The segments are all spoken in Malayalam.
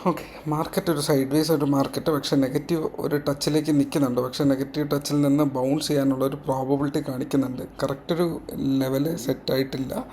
ഓക്കെ, മാർക്കറ്റ് ഒരു സൈഡ് വേസ് ഒരു മാർക്കറ്റ്, പക്ഷേ നെഗറ്റീവ് ഒരു ടച്ചിലേക്ക് നിൽക്കുന്നുണ്ട്. പക്ഷേ നെഗറ്റീവ് ടച്ചിൽ നിന്ന് ബൗൺസ് ചെയ്യാനുള്ള ഒരു പ്രോബബിലിറ്റി കാണിക്കുന്നുണ്ട്. കറക്റ്റ് ഒരു ലെവല് സെറ്റായിട്ടില്ല.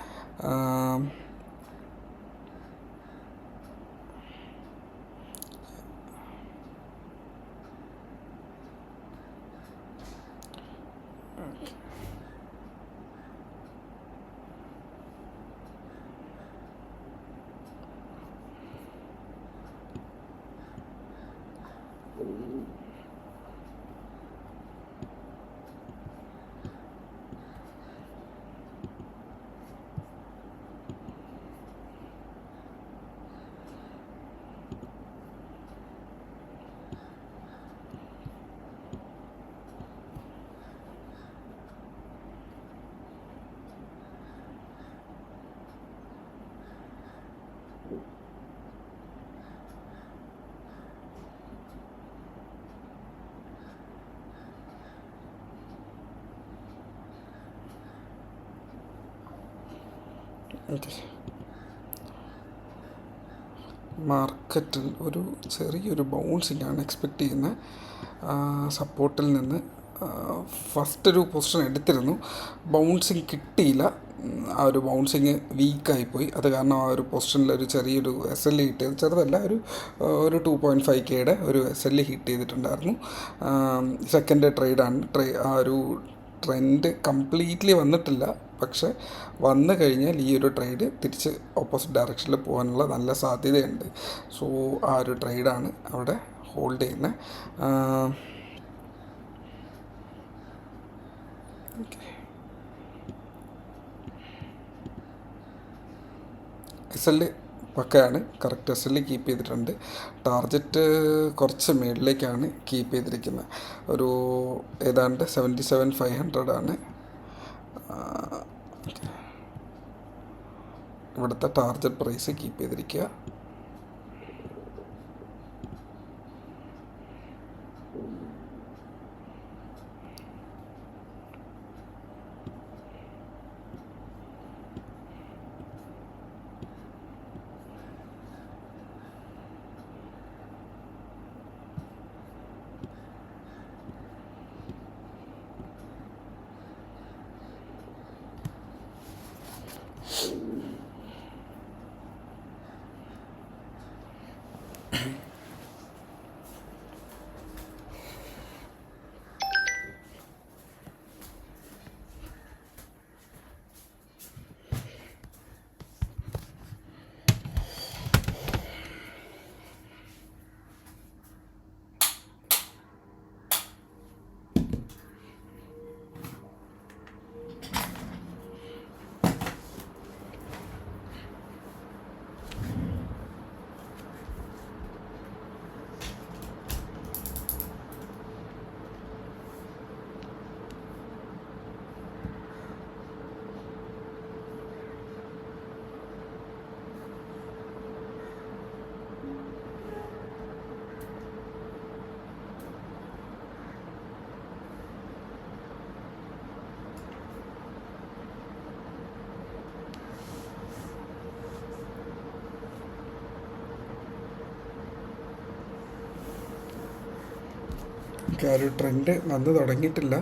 ഓക്കെ, മാർക്കറ്റിൽ ഒരു ചെറിയൊരു ബൗൺസിങ് ആണ് എക്സ്പെക്റ്റ് ചെയ്യുന്നത്. സപ്പോർട്ടിൽ നിന്ന് ഫസ്റ്റ് ഒരു പൊസിഷൻ എടുത്തിരുന്നു, ബൗൺസിങ് കിട്ടിയില്ല. ആ ഒരു ബൗൺസിങ് വീക്കായിപ്പോയി. അത് കാരണം ആ ഒരു പൊസിഷനിൽ ഒരു ചെറിയൊരു എസ് എൽ ഹിറ്റ് ചെയ്ത്, ചെറുതല്ല, ഒരു 2.5Kയുടെ ഒരു എസ് എൽ ഹിറ്റ് ചെയ്തിട്ടുണ്ടായിരുന്നു. സെക്കൻഡ് ട്രേഡാണ്. ആ ഒരു ട്രെൻഡ് കംപ്ലീറ്റ്ലി വന്നിട്ടില്ല, പക്ഷെ വന്നു കഴിഞ്ഞാൽ ഈ ഒരു ട്രേഡ് തിരിച്ച് ഓപ്പോസിറ്റ് ഡയറക്ഷനിൽ പോകാനുള്ള നല്ല സാധ്യതയുണ്ട്. സോ ആ ഒരു ട്രേഡാണ് അവിടെ ഹോൾഡ് ചെയ്യുന്നത്. എസ് എൽ പക്കയാണ്, കറക്റ്റ് എസ് എൽ കീപ്പ് ചെയ്തിട്ടുണ്ട്. ടാർജറ്റ് കുറച്ച് മേളിലേക്കാണ് കീപ്പ് ചെയ്തിരിക്കുന്നത്. ഒരു ഏതാണ്ട് 77,500 ആണ് ഇവിടുത്തെ ടാർജറ്റ് പ്രൈസ് കീപ്പ് ചെയ്തിരിക്കുക. ആ ഒരു ട്രെൻഡ് വന്ന് തുടങ്ങിയിട്ടില്ല.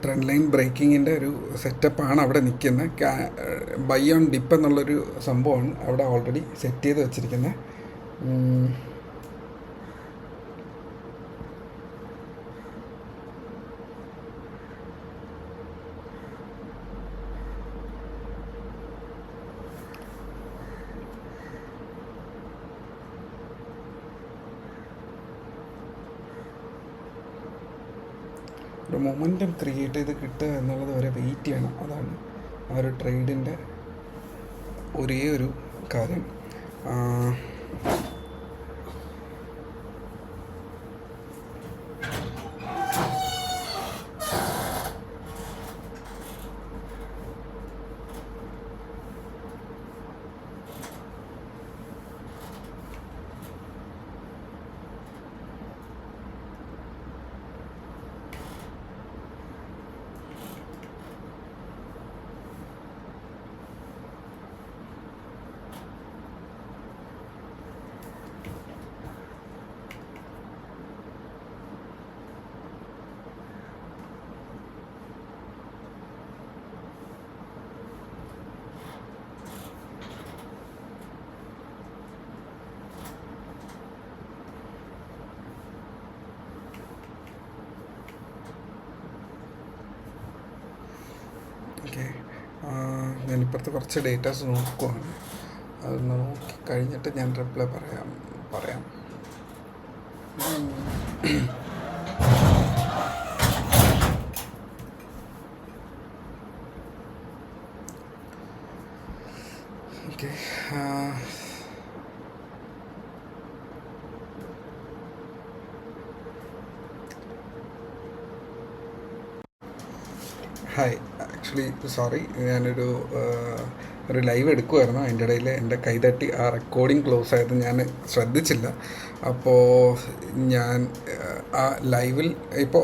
ട്രെൻഡ് ലൈൻ ബ്രേക്കിങ്ങിൻ്റെ ഒരു സെറ്റപ്പാണ് അവിടെ നിൽക്കുന്നത്. ബൈ ഓൺ ഡിപ്പ് എന്നുള്ളൊരു സംഭവമാണ് അവിടെ ഓൾറെഡി സെറ്റ് ചെയ്ത് വെച്ചിരിക്കുന്നത്. ഒരു മൊമെൻറ്റം ക്രിയേറ്റ് ചെയ്ത് കിട്ടുക എന്നുള്ളത് വരെ വെയിറ്റ് ചെയ്യണം. അതാണ് ആ ഒരു ട്രേഡിൻ്റെ ഒരേ ഒരു കാര്യം. ഓക്കെ, ഞാനിപ്പുറത്ത് കുറച്ച് ഡേറ്റാസ് നോക്കുവാണ്. അതൊന്ന് നോക്കി കഴിഞ്ഞിട്ട് ഞാൻ റിപ്ലൈ പറയാം. Okay, hi. ആക്ച്വലി സോറി, ഒരു ലൈവ് എടുക്കുമായിരുന്നു. അതിൻ്റെ ഇടയിൽ എൻ്റെ കൈതട്ടി ആ റെക്കോർഡിങ് ക്ലോസ് ആയത് ഞാൻ ശ്രദ്ധിച്ചില്ല. അപ്പോൾ ഞാൻ ആ ലൈവിൽ ഇപ്പോൾ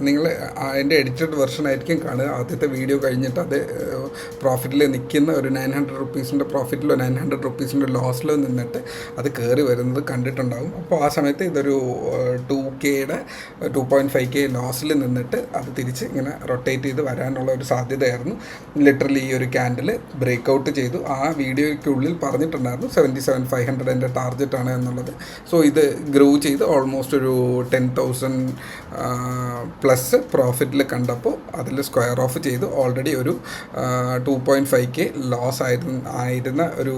നിങ്ങൾ അതിൻ്റെ എഡിറ്റഡ് വെർഷൻ ആയിരിക്കും കാണുക. ആദ്യത്തെ വീഡിയോ കഴിഞ്ഞിട്ട് അത് പ്രോഫിറ്റിൽ നിൽക്കുന്ന ഒരു 900 റുപ്പീസിൻ്റെ പ്രോഫിറ്റിലോ 900 റുപ്പീസിൻ്റെ ലോസിലോ നിന്നിട്ട് അത് കയറി വരുന്നത് കണ്ടിട്ടുണ്ടാകും. അപ്പോൾ ആ സമയത്ത് ഇതൊരു 2.5K ലോസിൽ നിന്നിട്ട് അത് തിരിച്ച് ഇങ്ങനെ റൊട്ടേറ്റ് ചെയ്ത് വരാനുള്ള ഒരു സാധ്യതയായിരുന്നു. ലിറ്ററലി ഈ ഒരു ക്യാൻഡിൽ ബ്രേക്ക് ഔട്ട് ചെയ്തു. ആ വീഡിയോയ്ക്കുള്ളിൽ പറഞ്ഞിട്ടുണ്ടായിരുന്നു 77,500 എൻ്റെ ടാർഗറ്റാണ് എന്നുള്ളത്. സോ ഇത് ഗ്രോ ചെയ്ത് ഓൾമോസ്റ്റ് ഒരു 10,000 പ്ലസ് പ്രോഫിറ്റിൽ കണ്ടപ്പോൾ അതിൽ സ്ക്വയർ ഓഫ് ചെയ്തു. ഓൾറെഡി ഒരു 2.5K ലോസ് ആയിരുന്ന ഒരു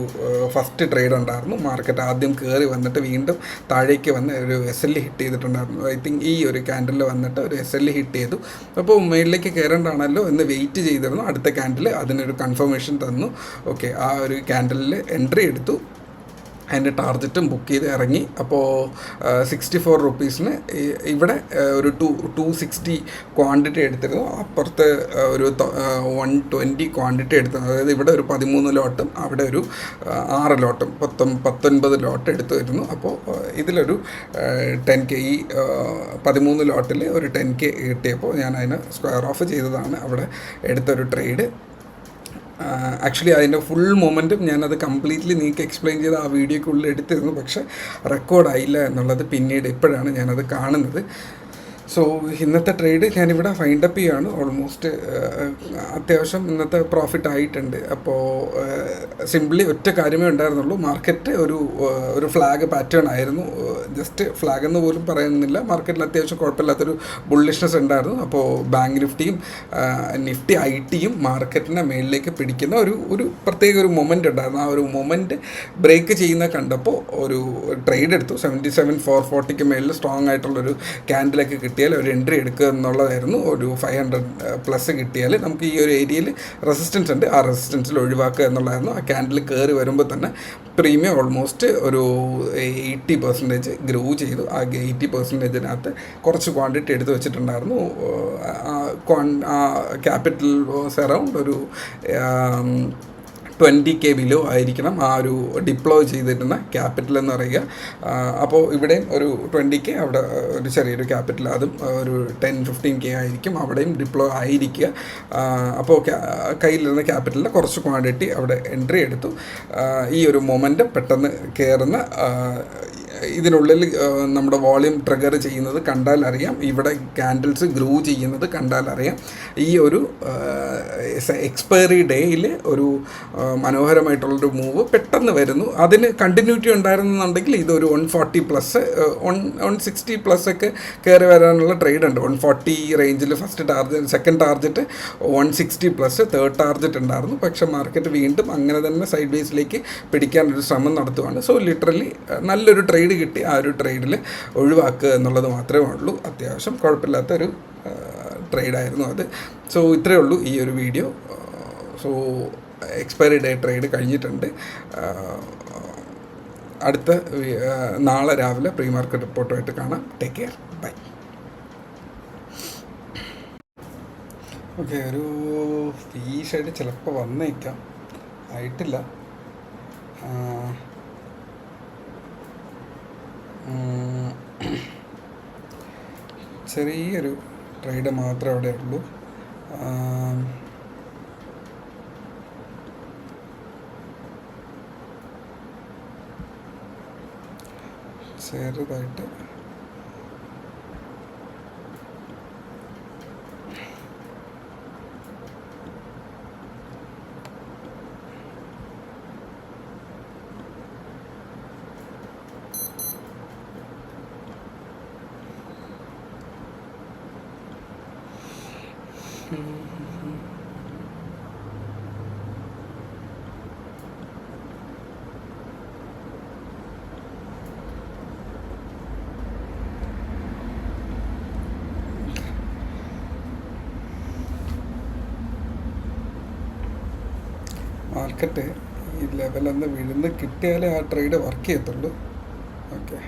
ഫസ്റ്റ് ട്രേഡ് ഉണ്ടായിരുന്നു. മാർക്കറ്റ് ആദ്യം കയറി വന്നിട്ട് വീണ്ടും താഴേക്ക് വന്ന് ഒരു SL ഹിറ്റ് ചെയ്തിട്ടുണ്ടായിരുന്നു. ഐ തിങ്ക് ഈ ഒരു ക്യാൻഡിൽ വന്നിട്ട് ഒരു SL ഹിറ്റ് ചെയ്തു. അപ്പോൾ മേളിലേക്ക് കയറേണ്ടതാണല്ലോ എന്ന് വെയിറ്റ് ചെയ്തിരുന്നു. അടുത്ത ക്യാൻഡിൽ അതിനൊരു കൺഫർമേഷൻ തന്നു. ഓക്കെ, ആ ഒരു ക്യാൻഡിലിൽ എൻട്രി എടുത്തു, അതിൻ്റെ ടാർജറ്റും ബുക്ക് ചെയ്ത് ഇറങ്ങി. അപ്പോൾ 64 റുപ്പീസിന് ഇവിടെ ഒരു 260 ക്വാണ്ടിറ്റി എടുത്തിരുന്നു. അപ്പുറത്ത് ഒരു 120 ക്വാണ്ടിറ്റി എടുത്തിരുന്നു. അതായത് ഇവിടെ ഒരു 13 ലോട്ടും അവിടെ ഒരു 6 ലോട്ടും 19 ലോട്ട് എടുത്തിരുന്നു. അപ്പോൾ ഇതിലൊരു 10K, ഈ 13 ലോട്ടിൽ ഒരു 10K കിട്ടിയപ്പോൾ ഞാൻ അതിന് സ്ക്വയർ ഓഫ് ചെയ്തതാണ് അവിടെ എടുത്തൊരു ട്രേഡ്. ആക്ച്വലി അതിൻ്റെ ഫുൾ മൊമെൻറ്റും ഞാനത് കംപ്ലീറ്റ്ലി നിങ്ങൾക്ക് എക്സ്പ്ലെയിൻ ചെയ്ത് ആ വീഡിയോയ്ക്കുള്ളിൽ എടുത്തിരുന്നു. പക്ഷേ റെക്കോർഡായില്ല എന്നുള്ളത് പിന്നീട് ഇപ്പോഴാണ് ഞാനത് കാണുന്നത്. സോ ഇന്നത്തെ ട്രേഡ് ഞാനിവിടെ ഫൈൻഡ് അപ്പ് ചെയ്യുകയാണ്. ഓൾമോസ്റ്റ് അത്യാവശ്യം ഇന്നത്തെ പ്രോഫിറ്റ് ആയിട്ടുണ്ട്. അപ്പോൾ സിംപ്ലി ഒറ്റ കാര്യമേ ഉണ്ടായിരുന്നുള്ളൂ. മാർക്കറ്റ് ഒരു ഫ്ലാഗ് പാറ്റേൺ ആയിരുന്നു. ജസ്റ്റ് ഫ്ലാഗ് എന്ന് പോലും പറയുന്നില്ല. മാർക്കറ്റിൽ അത്യാവശ്യം കുഴപ്പമില്ലാത്തൊരു ബുള്ളിഷ്നെസ് ഉണ്ടായിരുന്നു. അപ്പോൾ ബാങ്ക് നിഫ്റ്റിയും നിഫ്റ്റി IT-യും മാർക്കറ്റിനെ മേളിലേക്ക് പിടിക്കുന്ന ഒരു പ്രത്യേക ഒരു മൊമെൻ്റ് ഉണ്ടായിരുന്നു. ആ ഒരു മൊമെൻറ്റ് ബ്രേക്ക് ചെയ്യുന്ന കണ്ടപ്പോൾ ഒരു ട്രേഡ് എടുത്തു. 77,440 മേളിൽ സ്ട്രോങ് ആയിട്ടുള്ളൊരു ക്യാൻഡിലൊക്കെ കിട്ടിയാൽ ഒരു എൻട്രി എടുക്കുക എന്നുള്ളതായിരുന്നു. ഒരു 500 പ്ലസ് കിട്ടിയാൽ നമുക്ക് ഈ ഒരു ഏരിയയിൽ റെസിസ്റ്റൻസ് ഉണ്ട്, ആ റെസിസ്റ്റൻസിൽ ഒഴിവാക്കുക എന്നുള്ളതായിരുന്നു. ആ ക്യാൻഡിൽ കയറി വരുമ്പോൾ തന്നെ പ്രീമിയം ഓൾമോസ്റ്റ് ഒരു 80% ഗ്രോ ചെയ്തു. ആ 80%-നകത്ത് കുറച്ച് ക്വാണ്ടിറ്റി എടുത്ത് വെച്ചിട്ടുണ്ടായിരുന്നു. ക്യാപിറ്റൽ വാസ് അറൗണ്ട് ഒരു 20K ബിലോ ആയിരിക്കണം ആ ഒരു ഡിപ്ലോയ് ചെയ്തിരുന്ന ക്യാപിറ്റൽ എന്ന് പറയുക. അപ്പോൾ ഇവിടെയും ഒരു 20K, അവിടെ ഒരു ചെറിയൊരു ക്യാപിറ്റൽ, അതും ഒരു 10-15K ആയിരിക്കും അവിടെയും ഡിപ്ലോയ് ആയിരിക്കുക. അപ്പോൾ കയ്യിലിരുന്ന ക്യാപിറ്റലിൻ്റെ കുറച്ച് ക്വാണ്ടിറ്റി അവിടെ എൻട്രി എടുത്തു. ഈ ഒരു മൊമെൻ്റ് പെട്ടെന്ന് കയറുന്ന ഇതിനുള്ളിൽ നമ്മുടെ വോളിയം ട്രിഗർ ചെയ്യുന്നത് കണ്ടാൽ അറിയാം. ഇവിടെ ക്യാൻഡിൽസ് ഗ്രോ ചെയ്യുന്നത് കണ്ടാൽ അറിയാം. ഈ ഒരു എക്സ്പയറി ഡേയിൽ ഒരു മനോഹരമായിട്ടുള്ളൊരു മൂവ് പെട്ടെന്ന് വരുന്നു. അതിന് കണ്ടിന്യൂറ്റി ഉണ്ടായിരുന്നുണ്ടെങ്കിൽ ഇതൊരു 140 പ്ലസ് 160 പ്ലസ് ഒക്കെ കയറി വരാനുള്ള ട്രേഡ് ഉണ്ട്. 140 റേഞ്ചിൽ first target, second target 160 plus, third target ഉണ്ടായിരുന്നു. പക്ഷേ മാർക്കറ്റ് വീണ്ടും അങ്ങനെ തന്നെ സൈഡ് വേസിലേക്ക് പിടിക്കാനൊരു ശ്രമം നടത്തുവാണ്. സോ ലിറ്ററലി നല്ലൊരു ട്രേഡ് കിട്ടി. ആ ഒരു ട്രേഡിൽ ഒഴിവാക്കുക എന്നുള്ളത് മാത്രമേ ഉള്ളൂ. അത്യാവശ്യം കുഴപ്പമില്ലാത്തൊരു ട്രേഡായിരുന്നു അത്. സോ ഇത്രയേ ഉള്ളൂ ഈ ഒരു video. So expiry day trade കഴിഞ്ഞിട്ടുണ്ട്. അടുത്ത നാളെ രാവിലെ പ്രീ മാർക്കറ്റ് റിപ്പോർട്ടുമായിട്ട് കാണാം. Take care, by. ഓക്കെ, ഒരു ഈ ഷെയ്ഡ് ചിലപ്പോൾ വന്നേക്കാം, ആയിട്ടില്ല. ചെറിയൊരു ട്രേഡ് മാത്രമേ അവിടെ ഉള്ളൂ. ചെറുതായിട്ട് മാർക്കറ്റ് ഈ ലെവലൊന്ന് വിഴുന്ന് കിട്ടിയാലേ ആ ട്രേഡ് വർക്ക് ചെയ്യത്തുള്ളൂ. ഓക്കെ,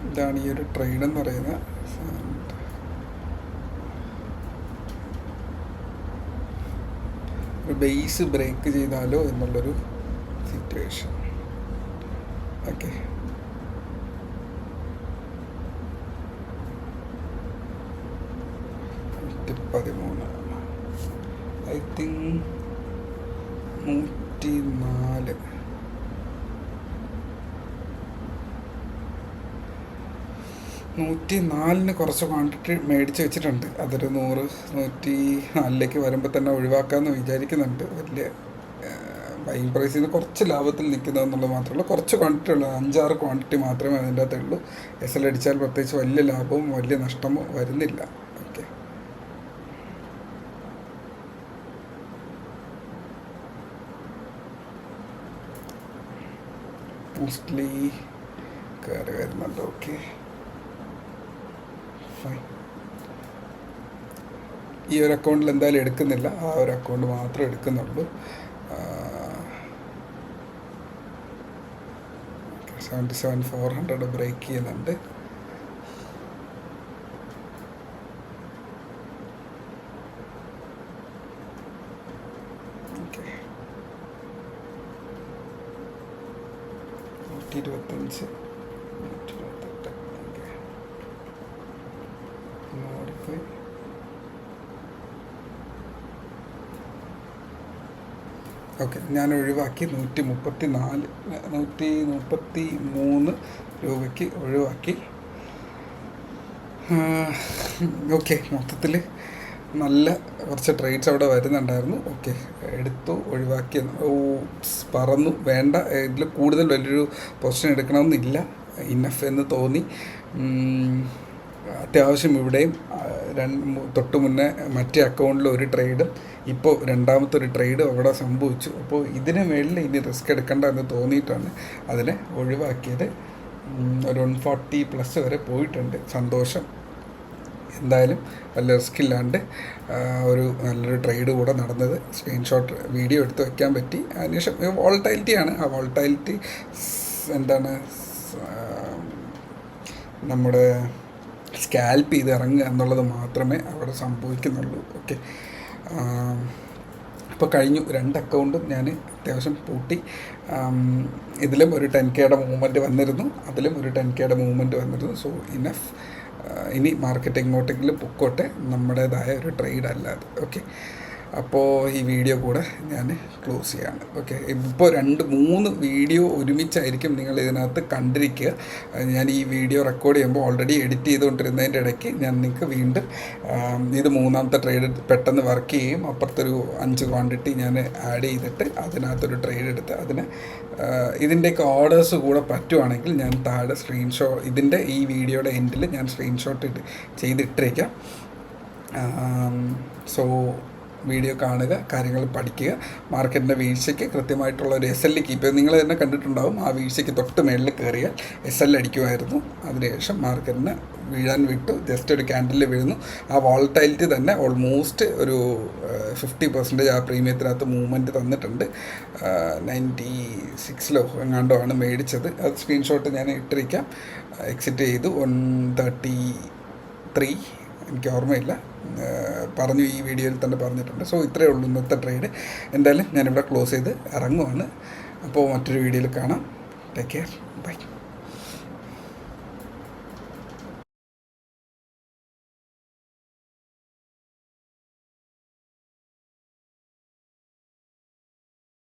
ഇതാണ് ഈ ഒരു ട്രേഡ് എന്ന് പറയുന്നത്. ഒരു ബേസ് ബ്രേക്ക് ചെയ്താലോ എന്നുള്ളൊരു സിറ്റുവേഷൻ. Okay, $13 I think 104. 104 കുറച്ച് ക്വാണ്ടിറ്റി മേടിച്ച് വെച്ചിട്ടുണ്ട്. അതൊരു 104 വരുമ്പോൾ തന്നെ ഒഴിവാക്കാമെന്ന് വിചാരിക്കുന്നുണ്ട്. വലിയ ബൈങ് പ്രൈസിൽ നിന്ന് കുറച്ച് ലാഭത്തിൽ നിൽക്കുന്നതെന്നുള്ളത് മാത്രമല്ല, കുറച്ച് ക്വാണ്ടിറ്റി ഉള്ളൂ, 5-6 ക്വാണ്ടിറ്റി മാത്രമേ അതിൻ്റെ അകത്തുള്ളൂ. SL അടിച്ചാൽ പ്രത്യേകിച്ച് വലിയ ലാഭവും വലിയ നഷ്ടമോ വരുന്നില്ല. ഓക്കെ, മോസ്റ്റ്ലി കയറി വരുന്നുണ്ട്. Okay, fine. ഈ ഒരു അക്കൗണ്ടിൽ എന്തായാലും എടുക്കുന്നില്ല, ആ ഒരു അക്കൗണ്ട് മാത്രമേ എടുക്കുന്നുള്ളൂ. 77,400 ബ്രേക്ക് ചെയ്യുന്നുണ്ട്. ഓക്കെ, 125, 128. Okay, modify. ഓക്കെ, ഞാൻ ഒഴിവാക്കി 133 രൂപയ്ക്ക് ഒഴിവാക്കി. ഓക്കെ, മൊത്തത്തിൽ നല്ല കുറച്ച് ട്രേഡ്സ് അവിടെ വരുന്നുണ്ടായിരുന്നു. ഓക്കെ, എടുത്തു, ഒഴിവാക്കി, പറന്നു. വേണ്ട, ഇതിൽ കൂടുതൽ വലിയൊരു പൊസിഷൻ എടുക്കണമെന്നില്ല, ഇനഫ് എന്ന് തോന്നി. അത്യാവശ്യം ഇവിടെയും തൊട്ട് മുന്നേ മറ്റേ അക്കൗണ്ടിൽ ഒരു ട്രേഡും ഇപ്പോൾ രണ്ടാമത്തെ ഒരു ട്രേഡും അവിടെ സംഭവിച്ചു. അപ്പോൾ ഇതിന് മേളിൽ ഇനി റിസ്ക് എടുക്കേണ്ട എന്ന് തോന്നിയിട്ടാണ് അതിനെ ഒഴിവാക്കിയത്. ഒരു 140+ വരെ പോയിട്ടുണ്ട്. സന്തോഷം. എന്തായാലും വല്ല റിസ്ക് ഇല്ലാണ്ട് ഒരു നല്ലൊരു ട്രേഡ് കൂടെ നടന്നത്. സ്ക്രീൻഷോട്ട് വീഡിയോ എടുത്ത് വയ്ക്കാൻ പറ്റി. അതിനുശേഷം വോളറ്റൈലിറ്റിയാണ്. ആ വോളറ്റൈലിറ്റി എന്താണ്, നമ്മുടെ സ്കാൽപ്പ് ചെയ്ത് ഇറങ്ങുക എന്നുള്ളത് മാത്രമേ അവിടെ സംഭവിക്കുന്നുള്ളൂ. ഓക്കെ, അപ്പോൾ കഴിഞ്ഞു. 2 അക്കൗണ്ടും ഞാൻ അത്യാവശ്യം പൂട്ടി. ഇതിലും ഒരു 10Kയുടെ മൂവ്മെൻറ്റ് വന്നിരുന്നു, അതിലും ഒരു 10Kയുടെ മൂവ്മെൻറ്റ് വന്നിരുന്നു. So enough. ഇനി മാർക്കറ്റ് എങ്ങോട്ടെങ്കിലും പൊക്കോട്ടെ, നമ്മുടേതായ ഒരു ട്രേഡ് അല്ലാതെ. ഓക്കെ, അപ്പോൾ ഈ വീഡിയോ കൂടെ ഞാൻ ക്ലോസ് ചെയ്യാണ്. ഓക്കെ, ഇപ്പോൾ 2-3 വീഡിയോ ഒരുമിച്ചായിരിക്കും നിങ്ങൾ ഇതിനകത്ത് കണ്ടിരിക്കുക. ഞാൻ ഈ വീഡിയോ റെക്കോർഡ് ചെയ്യുമ്പോൾ ഓൾറെഡി എഡിറ്റ് ചെയ്തുകൊണ്ടിരുന്നതിൻ്റെ ഇടയ്ക്ക് ഞാൻ നിങ്ങൾക്ക് വീണ്ടും ഇത് 3ാമത്തെ ട്രേഡ് പെട്ടെന്ന് വർക്ക് ചെയ്യും. അപ്പുറത്തൊരു 5 ക്വാണ്ടിറ്റി ഞാൻ ആഡ് ചെയ്തിട്ട് അതിനകത്തൊരു ട്രേഡ് എടുത്ത് അതിന് ഇതിൻ്റെയൊക്കെ ഓർഡേഴ്സ് കൂടെ പറ്റുവാണെങ്കിൽ ഞാൻ താഴെ ഇതിൻ്റെ ഈ വീഡിയോയുടെ എൻഡിൽ ഞാൻ സ്ക്രീൻഷോട്ട് ചെയ്തിട്ടിരിക്കാം. സോ വീഡിയോ കാണുക, കാര്യങ്ങൾ പഠിക്കുക. മാർക്കറ്റിൻ്റെ വീഴ്ചയ്ക്ക് കൃത്യമായിട്ടുള്ള ഒരു SL കീപ്പ് നിങ്ങൾ തന്നെ കണ്ടിട്ടുണ്ടാവും. ആ വീഴ്ചയ്ക്ക് തൊട്ട് മേളിൽ കയറിയാൽ SL അടിക്കുമായിരുന്നു. അതിനുശേഷം മാർക്കറ്റിന് വീഴാൻ വിട്ടു, ജസ്റ്റ് ഒരു ക്യാൻഡിലിൽ വീഴുന്നു. ആ വോളറ്റൈലിറ്റി തന്നെ ഓൾമോസ്റ്റ് ഒരു 50% ആ പ്രീമിയത്തിനകത്ത് മൂവ്മെൻറ്റ് തന്നിട്ടുണ്ട്. 96 എങ്ങാണ്ടോ ആണ് മേടിച്ചത്. അത് സ്ക്രീൻഷോട്ട് ഞാൻ ഇട്ടിരിക്കാം. എക്സിറ്റ് ചെയ്തു 133, എനിക്ക് ഓർമ്മയില്ല, പറഞ്ഞു, ഈ വീഡിയോയിൽ തന്നെ പറഞ്ഞിട്ടുണ്ട്. സോ ഇത്രയേ ഉള്ളൂ ഇന്നത്തെ ട്രേഡ്. എന്തായാലും ഞാനിവിടെ ക്ലോസ് ചെയ്ത് ഇറങ്ങുവാണ്. അപ്പോൾ മറ്റൊരു വീഡിയോയിൽ കാണാം. Take care, by.